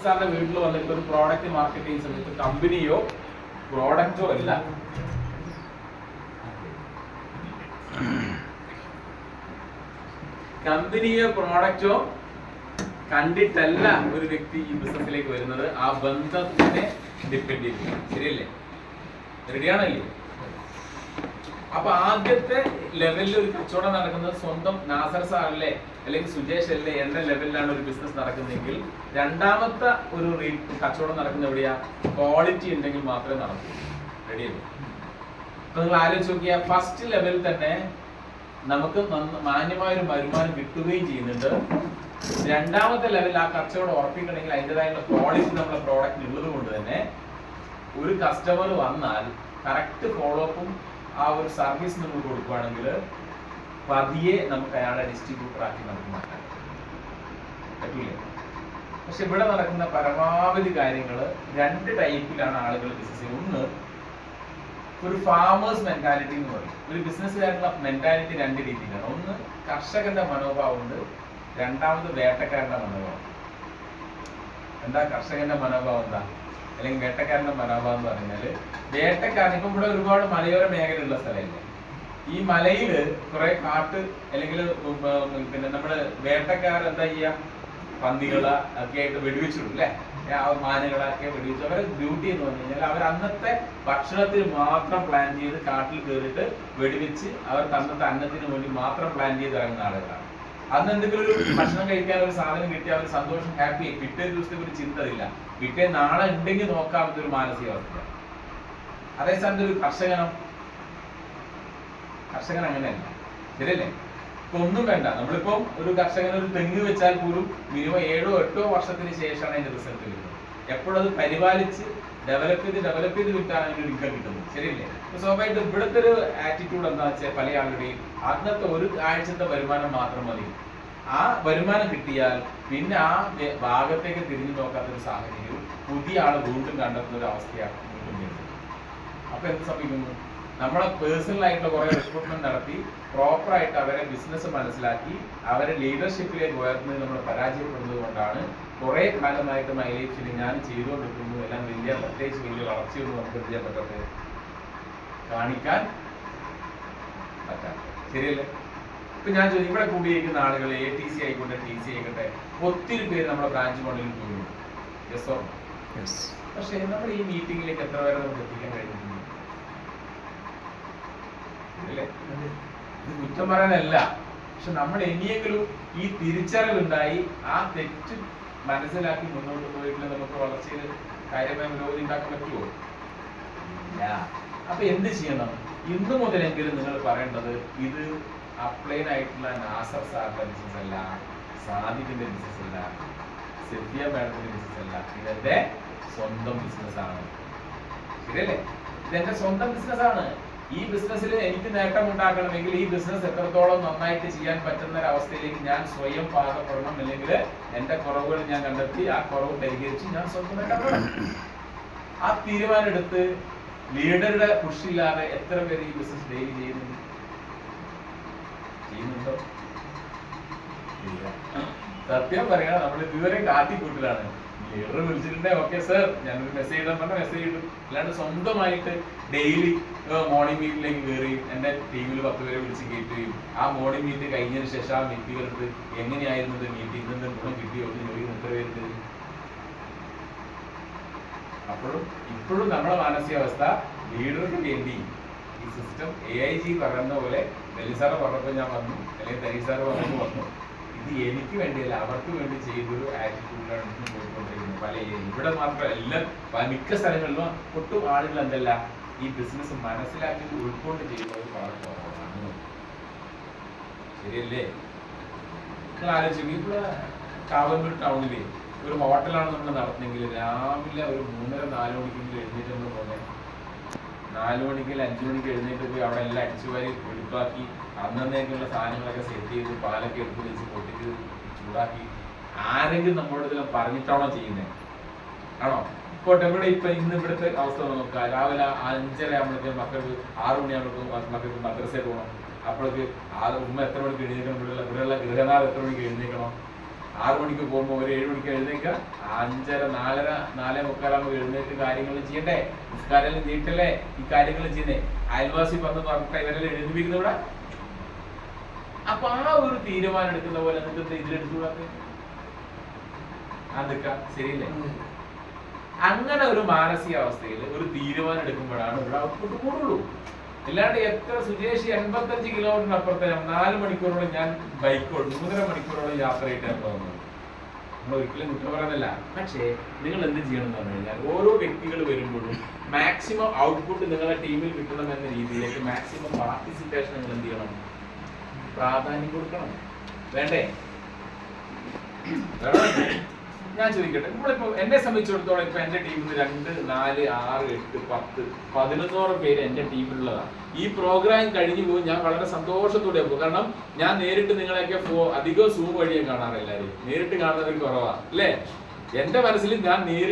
സാറിന്റെ വീട്ടിൽ വന്നിട്ട് ഒരു പ്രോഡക്റ്റ് മാർക്കറ്റ് ചെയ്യുന്ന സമയത്ത് കമ്പനിയോ പ്രോഡക്റ്റോ അല്ല, കമ്പനിയോ പ്രോഡക്റ്റോ കണ്ടിട്ടല്ല ഒരു വ്യക്തി ഈ ബിസിനസ്സിലേക്ക് വരുന്നത്, ആ ബന്ധത്തിനെ ഡിപ്പെൻഡ് ചെയ്യും. ശരിയല്ലേ? റെഡിയാണല്ലേ? അപ്പൊ ആദ്യത്തെ ലെവലിൽ ഒരു കച്ചവടം നടക്കുന്നത് സ്വന്തം നാസർ സാറല്ലേ അല്ലെങ്കിൽ സുജേഷ് അല്ലേ എന്ന ലെവലിലാണ് ഒരു ബിസിനസ് നടക്കുന്നതെങ്കിൽ, രണ്ടാമത്തെ ഒരു കച്ചവടം നടക്കുന്ന എവിടെയാ? ക്വാളിറ്റി ഉണ്ടെങ്കിൽ മാത്രമേ നടക്കൂ. റെഡിയല്ലേ? അപ്പൊ നിങ്ങൾ ആലോചിച്ച് നോക്കിയാൽ ഫസ്റ്റ് ലെവലിൽ തന്നെ നമുക്ക് മാന്യമായ ഒരു വരുമാനം കിട്ടുകയും ചെയ്യുന്നുണ്ട്. രണ്ടാമത്തെ ലെവലിൽ ആ കച്ചവടം ഉറപ്പിക്കണമെങ്കിൽ അതിൻ്റെതായുള്ള ക്വാളിറ്റി നമ്മുടെ പ്രോഡക്റ്റ് ഉള്ളത് കൊണ്ട് തന്നെ ഒരു കസ്റ്റമർ വന്നാൽ കറക്റ്റ് ഫോളോ അപ്പും ആ ഒരു സർവീസ് നമ്മൾ കൊടുക്കുകയാണെങ്കിൽ പതിയെ നമുക്ക് അയാളെ ഡിസ്ട്രിബ്യൂട്ടർ ആക്കി നമുക്ക് മാറ്റാൻ പറ്റില്ലേ? പക്ഷെ ഇവിടെ നടക്കുന്ന പരമാവധി കാര്യങ്ങൾ രണ്ട് ടൈപ്പിലാണ് ആളുകൾ ബിസിനസ് ചെയ്യുന്നത്. ഒന്ന്, ഒരു ഫാമേഴ്സ് മെന്റാലിറ്റി എന്ന് പറയും. ഒരു ബിസിനസ്സുകാരുടെ മെന്റാലിറ്റി രണ്ട് രീതിയിലാണ്. ഒന്ന് കർഷകന്റെ മനോഭാവം ഉണ്ട്, രണ്ടാമത് വേട്ടക്കാരന്റെ മനോഭാവം. എന്താ കർഷകന്റെ മനോഭാവം? എന്താ അല്ലെങ്കിൽ വേട്ടക്കാരന്റെ മനോഭാവം എന്ന് പറഞ്ഞാല്, വേട്ടക്കാരൻ ഇപ്പൊ ഇവിടെ ഒരുപാട് മലയോര മേഖലയുള്ള സ്ഥലമില്ലേ, ഈ മലയില് കുറെ കാട്ട് അല്ലെങ്കിൽ പിന്നെ നമ്മള് വേട്ടക്കാർ എന്താ ചെയ്യാ, പന്നികളെ ഒക്കെ ആയിട്ട് വെടിവെച്ചിടും അല്ലെ, മാനുകളൊക്കെ വെടിവെച്ചു. അവരെ ഡ്യൂട്ടി എന്ന് പറഞ്ഞു കഴിഞ്ഞാൽ അവർ അന്നത്തെ ഭക്ഷണത്തിന് മാത്രം പ്ലാൻ ചെയ്ത് കാട്ടിൽ കയറിയിട്ട് വെടിവെച്ച് അവർക്ക് അന്നത്തെ അന്നത്തിന് വേണ്ടി മാത്രം പ്ലാൻ ചെയ്ത് ഇറങ്ങുന്ന ആളുകളാണ്. അന്ന് എന്തെങ്കിലും ഒരു ഭക്ഷണം കഴിക്കാൻ ഒരു സാധനം കിട്ടിയ അവർ സന്തോഷം, ഹാപ്പി. പിറ്റേ ദിവസത്തെ ഒരു ചിന്തയില്ല, പിറ്റേ നാളെ ഉണ്ടെങ്കിൽ നോക്കാവുന്ന ഒരു മാനസികാവസ്ഥ. അതേസമയത്ത് ഒരു കർഷകൻ അങ്ങനെയല്ല. ശരിയല്ലേ? ഇപ്പൊ ഒന്നും വേണ്ട, നമ്മളിപ്പോ ഒരു കർഷകൻ ഒരു തെങ്ങ് വെച്ചാൽ പോലും മിനിമം 7 or 8 വർഷത്തിന് ശേഷമാണ് അതിന്റെ റിസൾട്ട് വരുന്നത്. എപ്പോഴും അത് പരിപാലിച്ച് ഡെവലപ്പ് ചെയ്ത് വിട്ടാണ് അതിന്റെ ഒരു ഇൻകം കിട്ടുന്നത്. ശരിയല്ലേ? സ്വാഭാവികമായിട്ട് ഇവിടുത്തെ ഒരു ആറ്റിറ്റ്യൂഡ് എന്താ വെച്ചാൽ പല ആളുടെയും അന്നത്തെ ഒരു ആഴ്ചത്തെ വരുമാനം മാത്രം മതി. ആ വരുമാനം കിട്ടിയാൽ പിന്നെ ആ ഭാഗത്തേക്ക് തിരിഞ്ഞു നോക്കാത്തൊരു സാഹചര്യവും പുതിയ ആള് വീണ്ടും കണ്ടെത്തുന്ന ഒരു അവസ്ഥയാണ് വീണ്ടും വരുന്നത്. അപ്പൊ എന്ത് സംഭവിക്കുന്നു? നമ്മളെ പേഴ്സണൽ ആയിട്ടുള്ള കുറെ റിക്രൂട്ട്മെന്റ് നടത്തി പ്രോപ്പറായിട്ട് അവരെ ബിസിനസ് മനസ്സിലാക്കി അവരെ ലീഡർഷിപ്പിലേക്ക് ഉയർത്തുന്നത് നമ്മൾ പരാജയപ്പെടുന്നത് കൊണ്ടാണ് കുറെ കാലമായിട്ട് മൈ ലൈഫിൽ ഞാൻ ചെയ്തുകൊണ്ടിരിക്കുന്നു എല്ലാം പ്രത്യേകിച്ച് വലിയ വളർച്ചയൊന്നും നമുക്ക് എന്ത് ചെയ്യാൻ പറ്റാത്ത കാണിക്കാൻ പറ്റാത്ത. ശരിയല്ലേ? ഇപ്പൊ ഞാൻ ചോദിക്കും, ഇവിടെ കൂടിയിരിക്കുന്ന ആളുകൾ ATC ആയിക്കോട്ടെ TC ആയിക്കോട്ടെ ഒത്തിരി പേര് നമ്മുടെ ബ്രാഞ്ച് മോഡലിൽ പോകുന്നു. Yes or no? പക്ഷെ നമ്മൾ ഈ മീറ്റിംഗിലേക്ക് എത്ര പേരെ നമുക്ക് എത്തിക്കാൻ കഴിഞ്ഞിട്ടുണ്ട്? അല്ലേ? ഇത് കുറ്റം പറയാനല്ല, പക്ഷെ നമ്മൾ ഇനിയെങ്കിലും ഈ തിരിച്ചറിവുണ്ടായി ആ തെറ്റ് മനസ്സിലാക്കി മുന്നോട്ട് പോയിട്ട് നമുക്ക് വളർച്ചയിൽ കാര്യമായ പുരോഗതി ഉണ്ടാക്കാൻ പറ്റുമോ? ഇല്ല. അപ്പൊ എന്ത് ചെയ്യണം? ഇന്നു മുതലെങ്കിലും നിങ്ങൾ പറയേണ്ടത് ഇത് അപ്ലൈൻ ആയിട്ടുള്ള നാസർ സാറിന്റെ ബിസിനസ് അല്ല, സാദിഖിന്റെ ബിസിനസ് അല്ല, സെഫിയ മാഡത്തിന്റെ ബിസിനസ് അല്ല, ഇതെന്റെ സ്വന്തം ബിസിനസ് ആണ്. ശരിയല്ലേ? ഇതെന്റെ സ്വന്തം ബിസിനസ് ആണ്. ഈ ബിസിനസ്സിൽ എനിക്ക് നേട്ടം ഉണ്ടാക്കണമെങ്കിൽ ഈ ബിസിനസ് എത്രത്തോളം നന്നായിട്ട് ചെയ്യാൻ പറ്റുന്ന ഒരു അവസ്ഥയിലേക്ക് ഞാൻ സ്വയം പാകപ്പെടണം. അല്ലെങ്കിൽ എന്റെ കുറവുകൾ ഞാൻ കണ്ടെത്തി ആ കുറവ് പരിഹരിച്ച് ഞാൻ സ്വന്തമായിട്ട് ആ തീരുമാനം എടുത്ത് ലീഡറുടെ പുഷില്ലാതെ എത്ര പേര് ഈ ബിസിനസ് ഡെയിലി ചെയ്യുന്നുണ്ടോ? സത്യം പറയാ, നമ്മൾ ഇതുവരെ കാട്ടിക്കൂട്ടിലാണ്. ലീഡർ വിളിച്ചിട്ടുണ്ടെ ഓക്കെ സർ ഞാനൊരു മെസ്സേജ് ഇടാൻ പറഞ്ഞ മെസ്സേജ് ഇടും. അല്ലാണ്ട് സ്വന്തമായിട്ട് ഡെയിലി മോർണിംഗ് മീറ്റിലേക്ക് കയറി എന്റെ ടീമിൽ 10 പേരെ വിളിച്ച് കയറ്റുകയും ആ മോർണിംഗ് മീറ്റ് കഴിഞ്ഞതിന് ശേഷം ആ മീറ്റുകൾക്ക് എങ്ങനെയായിരുന്നു മീറ്റിംഗ് ഗുണം കിട്ടിയോ എന്ന് ചോദിക്കുന്ന എത്ര പേർക്ക്? അപ്പോഴും ഇപ്പോഴും നമ്മുടെ മാനസികാവസ്ഥ ലീഡർക്ക് വേണ്ടി ഈ സിസ്റ്റം AIG പറയുന്ന പോലെ ഡൽഹിസാറ് പറഞ്ഞപ്പോൾ ഞാൻ വന്നു, അല്ലെങ്കിൽ തരീസാറ് പറഞ്ഞപ്പോൾ വന്നു. ഇത് എനിക്ക് വേണ്ടിയല്ല, അവർക്ക് വേണ്ടി ചെയ്തൊരു ആറ്റിറ്റ്യൂഡിലാണ് പോയിക്കൊണ്ടിരിക്കുന്നത്. പല ഇവിടെ മാത്രമല്ല മിക്ക സ്ഥലങ്ങളിലും ഒട്ടും ആളുകൾ എന്തല്ല ഈ ബിസിനസ് മനസ്സിലാക്കി ഉൾക്കൊണ്ട് ചെയ്യുന്നത് വളരെ കുറവാണ്. ശരിയല്ലേ? നിങ്ങൾ ആലോചിക്കും, ഇവിടെ കാവന്നൂർ ടൗണില് ഒരു ഹോട്ടലാണ് നമ്മൾ നടത്തുന്നെങ്കിൽ രാവിലെ ഒരു 3-4 മണിക്കെങ്കിലും എഴുന്നേറ്റ് നമ്മൾ പോകുന്നത്. 4 മണിക്ക് 5 മണിക്ക് എഴുന്നേറ്റ് പോയി അവിടെ എല്ലാം അടിച്ചുവാരി വെളുപ്പാക്കി അന്നേക്കുള്ള സാധനങ്ങളൊക്കെ സെറ്റ് ചെയ്ത് പാലൊക്കെ എടുത്ത് വെച്ച് പൊട്ടിച്ച് ചൂടാക്കി ആരെങ്കിലും നമ്മളോട് ഇതെല്ലാം പറഞ്ഞിട്ടാണോ ചെയ്യുന്നത്? ആണോ? ഇപ്പോൾ ഇവിടെ ഇപ്പൊ ഇന്ന് ഇവിടുത്തെ അവസ്ഥ നോക്കുക. രാവിലെ 5:30 ആകുമ്പോഴേക്കും മക്കൾക്ക് 6 മണിയാകുമ്പോഴേക്കും മക്കൾക്ക് മദ്രസയിൽ പോകണം. അപ്പോഴേക്ക് ഉമ്മ എത്ര മണിക്ക് എഴുന്നേക്കണം? ഇവിടെയുള്ള ഗൃഹനാഥ് എത്ര മണിക്ക് എഴുന്നേക്കണം? 6 മണിക്ക് പോകുമ്പോൾ ഒരു 7 മണിക്ക് എഴുന്നേക്കുക, 5:30 4:30 4:45 എഴുന്നേറ്റ് കാര്യങ്ങൾ ചെയ്യണ്ടേ, നിസ്കാരം നീട്ടല്ലേ, ഈ കാര്യങ്ങൾ ചെയ്യുന്നേ. അയൽവാസി വന്ന് പറഞ്ഞിട്ട് ഇവരെല്ലാം എഴുതിപ്പിക്കുന്ന ഇവിടെ. അപ്പൊ ആ ഒരു തീരുമാനം എടുക്കുന്ന പോലെ നിങ്ങൾക്ക് ഇതിലെടുത്തുകൂടാതെ അതൊക്കെ ശരിയല്ലേ? അങ്ങനെ ഒരു മാനസികാവസ്ഥയിൽ ഒരു തീരുമാനം എടുക്കുമ്പോഴാണ് ഇവിടെ ഔട്ട്പുട്ട് കൂടുള്ളൂ. അല്ലാണ്ട് എത്ര സുജേഷ് 85 കിലോമീറ്ററിന് അപ്പുറത്തെ 4 മണിക്കൂറോളം ഞാൻ ബൈക്കോട് 3.5 മണിക്കൂറോളം യാത്ര ചെയ്തിട്ടാണ് തോന്നുന്നത്. നമ്മൾ ഒരിക്കലും കുറ്റം പറയുന്നില്ല. പക്ഷേ നിങ്ങൾ എന്ത് ചെയ്യണം എന്ന് പറഞ്ഞു കഴിഞ്ഞാൽ ഓരോ വ്യക്തികൾ വരുമ്പോഴും മാക്സിമം ഔട്ട്പുട്ട് നിങ്ങളുടെ ടീമിൽ കിട്ടണം എന്ന രീതിയിലേക്ക് മാക്സിമം പാർട്ടിസിപ്പേഷൻ നിങ്ങൾ എന്ത് ചെയ്യണം, പ്രാധാന്യം കൊടുക്കണം. വേണ്ടേ? ഞാൻ ചോദിക്കട്ടെ, നമ്മളിപ്പോ എന്നെ സംബന്ധിച്ചിടത്തോളം ഇപ്പൊ എന്റെ ടീമിൽ 2, 4, 6, 8, 10, 11 പേര് എന്റെ ടീമിലുള്ളതാണ്. ഈ പ്രോഗ്രാം കഴിഞ്ഞു പോകും ഞാൻ വളരെ സന്തോഷത്തോടെ പോകും. കാരണം ഞാൻ നേരിട്ട് നിങ്ങളെയൊക്കെ അധികം സൂം വഴിയെ കാണാറ്, എല്ലാവരും നേരിട്ട് കാണുന്നവർ കുറവാ അല്ലേ? എന്റെ മനസ്സിൽ ഞാൻ നേരിട്ട്